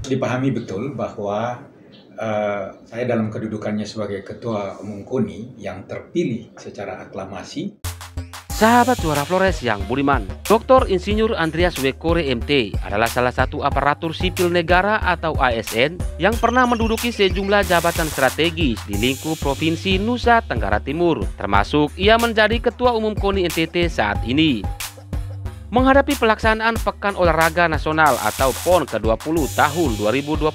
Dipahami betul bahwa saya dalam kedudukannya sebagai Ketua Umum KONI yang terpilih secara aklamasi. Sahabat Suara Flores yang budiman, Dr. Insinyur Andreas W. Kore MT adalah salah satu aparatur sipil negara atau ASN yang pernah menduduki sejumlah jabatan strategis di lingkup Provinsi Nusa Tenggara Timur, termasuk ia menjadi Ketua Umum KONI NTT saat ini. Menghadapi pelaksanaan Pekan Olahraga Nasional atau PON ke-20 tahun 2021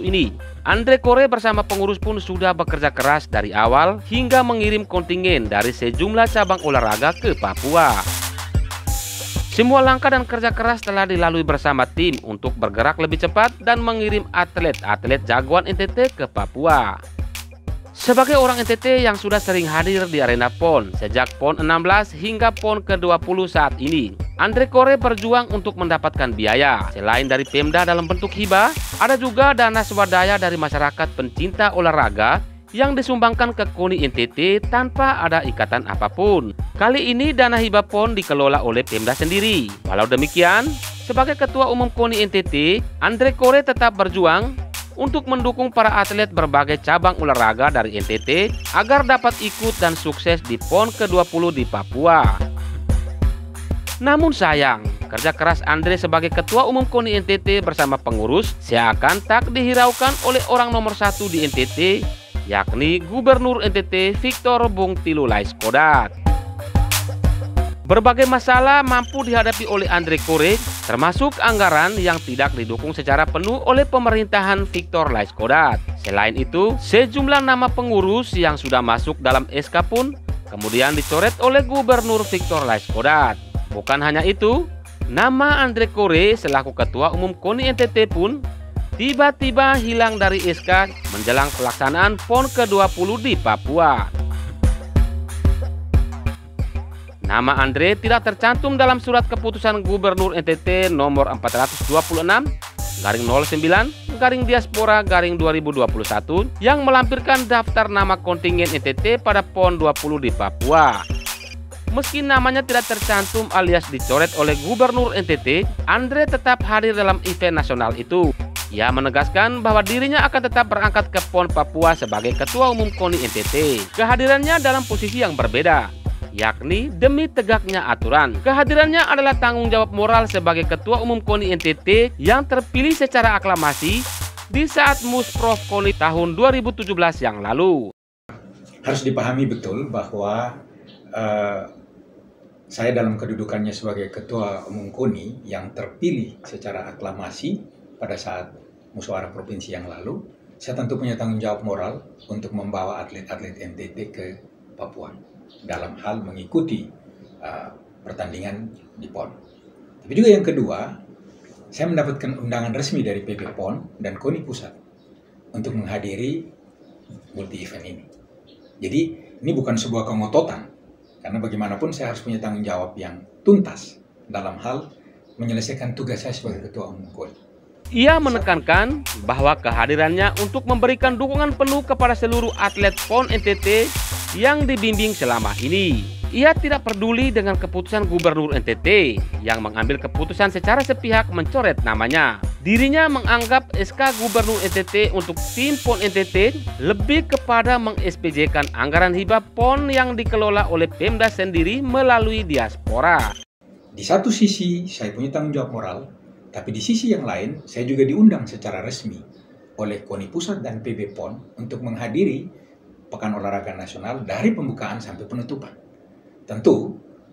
ini, Andre Kore bersama pengurus pun sudah bekerja keras dari awal hingga mengirim kontingen dari sejumlah cabang olahraga ke Papua. Semua langkah dan kerja keras telah dilalui bersama tim untuk bergerak lebih cepat dan mengirim atlet-atlet jagoan NTT ke Papua. Sebagai orang NTT yang sudah sering hadir di arena PON sejak PON 16 hingga PON ke-20 saat ini, Andre Kore berjuang untuk mendapatkan biaya. Selain dari Pemda dalam bentuk hibah, ada juga dana swadaya dari masyarakat pencinta olahraga yang disumbangkan ke KONI NTT tanpa ada ikatan apapun. Kali ini dana hibah PON dikelola oleh Pemda sendiri. Walau demikian, sebagai Ketua Umum KONI NTT, Andre Kore tetap berjuang untuk mendukung para atlet berbagai cabang olahraga dari NTT agar dapat ikut dan sukses di PON ke-20 di Papua. Namun sayang, kerja keras Andre sebagai Ketua Umum KONI NTT bersama pengurus seakan tak dihiraukan oleh orang nomor satu di NTT, yakni Gubernur NTT Victor Bung Tilu Laiskodat. Berbagai masalah mampu dihadapi oleh Andre Kore, termasuk anggaran yang tidak didukung secara penuh oleh pemerintahan Victor Laiskodat. Selain itu, sejumlah nama pengurus yang sudah masuk dalam SK pun kemudian dicoret oleh Gubernur Victor Laiskodat. Bukan hanya itu, nama Andre Kore selaku Ketua Umum KONI NTT pun tiba-tiba hilang dari SK menjelang pelaksanaan PON ke-20 di Papua. Nama Andre tidak tercantum dalam surat keputusan Gubernur NTT nomor 426-09-Diaspora-2021 yang melampirkan daftar nama kontingen NTT pada PON 20 di Papua. Meski namanya tidak tercantum alias dicoret oleh Gubernur NTT, Andre tetap hadir dalam event nasional itu. Ia menegaskan bahwa dirinya akan tetap berangkat ke PON Papua sebagai Ketua Umum KONI NTT. Kehadirannya dalam posisi yang berbeda, yakni demi tegaknya aturan. Kehadirannya adalah tanggung jawab moral sebagai Ketua Umum KONI NTT yang terpilih secara aklamasi di saat Musprov KONI tahun 2017 yang lalu. Harus dipahami betul bahwa saya dalam kedudukannya sebagai Ketua Umum KONI yang terpilih secara aklamasi pada saat musyawarah provinsi yang lalu, saya tentu punya tanggung jawab moral untuk membawa atlet-atlet NTT ke Papua dalam hal mengikuti pertandingan di PON. Tapi juga yang kedua, saya mendapatkan undangan resmi dari PB PON dan KONI Pusat untuk menghadiri multi event ini. Jadi ini bukan sebuah kengototan, karena bagaimanapun saya harus punya tanggung jawab yang tuntas dalam hal menyelesaikan tugas saya sebagai Ketua Umum KONI. Ia menekankan bahwa kehadirannya untuk memberikan dukungan penuh kepada seluruh atlet PON NTT yang dibimbing selama ini. Ia tidak peduli dengan keputusan Gubernur NTT yang mengambil keputusan secara sepihak mencoret namanya. Dirinya menganggap SK Gubernur NTT untuk tim PON NTT lebih kepada meng-SPJ-kan anggaran hibah PON yang dikelola oleh Pemda sendiri melalui diaspora. Di satu sisi saya punya tanggung jawab moral, tapi di sisi yang lain saya juga diundang secara resmi oleh KONI Pusat dan PB PON untuk menghadiri Pekan Olahraga Nasional dari pembukaan sampai penutupan.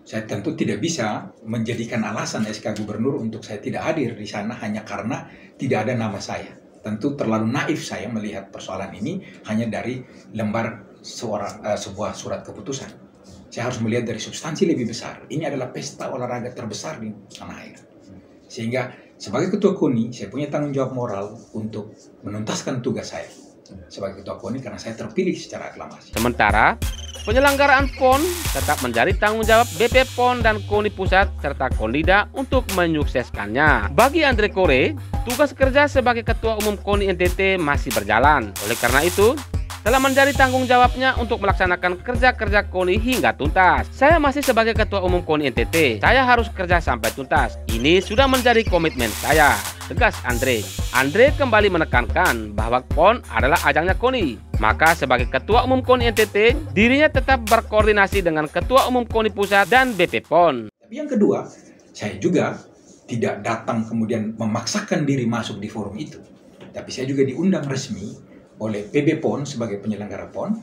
Saya tentu tidak bisa menjadikan alasan SK Gubernur untuk saya tidak hadir di sana hanya karena tidak ada nama saya. Tentu terlalu naif saya melihat persoalan ini hanya dari lembar sebuah surat keputusan. Saya harus melihat dari substansi lebih besar. Ini adalah pesta olahraga terbesar di tanah air. Sehingga sebagai Ketua KONI, saya punya tanggung jawab moral untuk menuntaskan tugas saya sebagai Ketua KONI karena saya terpilih secara aklamasi. Sementara penyelenggaraan PON tetap menjadi tanggung jawab BP PON dan KONI Pusat serta Kondida untuk menyukseskannya. Bagi Andre Kore, tugas kerja sebagai Ketua Umum KONI NTT masih berjalan. Oleh karena itu, telah menjadi tanggung jawabnya untuk melaksanakan kerja-kerja KONI hingga tuntas. Saya masih sebagai Ketua Umum KONI NTT, saya harus kerja sampai tuntas. Ini sudah menjadi komitmen saya. tegas Andre. Andre kembali menekankan bahwa PON adalah ajangnya KONI. Maka sebagai Ketua Umum KONI NTT, dirinya tetap berkoordinasi dengan Ketua Umum KONI Pusat dan BP PON. Tapi yang kedua, saya juga tidak datang kemudian memaksakan diri masuk di forum itu. Tapi saya juga diundang resmi oleh PB PON sebagai penyelenggara PON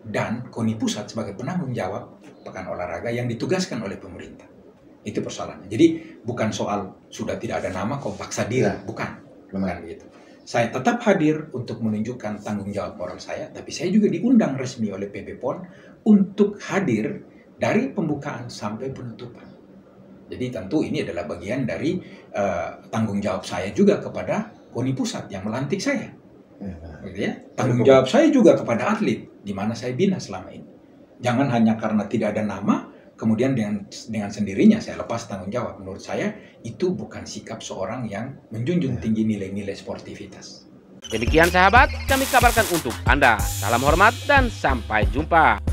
dan KONI Pusat sebagai penanggung jawab pekan olahraga yang ditugaskan oleh pemerintah. Itu persoalannya. Jadi bukan soal sudah tidak ada nama kok paksa diri, bukan gitu. Saya tetap hadir untuk menunjukkan tanggung jawab moral saya, tapi saya juga diundang resmi oleh PB PON untuk hadir dari pembukaan sampai penutupan. Jadi tentu ini adalah bagian dari tanggung jawab saya juga kepada KONI Pusat yang melantik saya. Gitu ya. Tanggung jawab saya juga kepada atlet, di mana saya bina selama ini. Jangan hanya karena tidak ada nama, kemudian dengan sendirinya saya lepas tanggung jawab. Menurut saya itu bukan sikap seorang yang menjunjung tinggi nilai-nilai sportivitas. Demikian sahabat, kami kabarkan untuk Anda. Salam hormat dan sampai jumpa.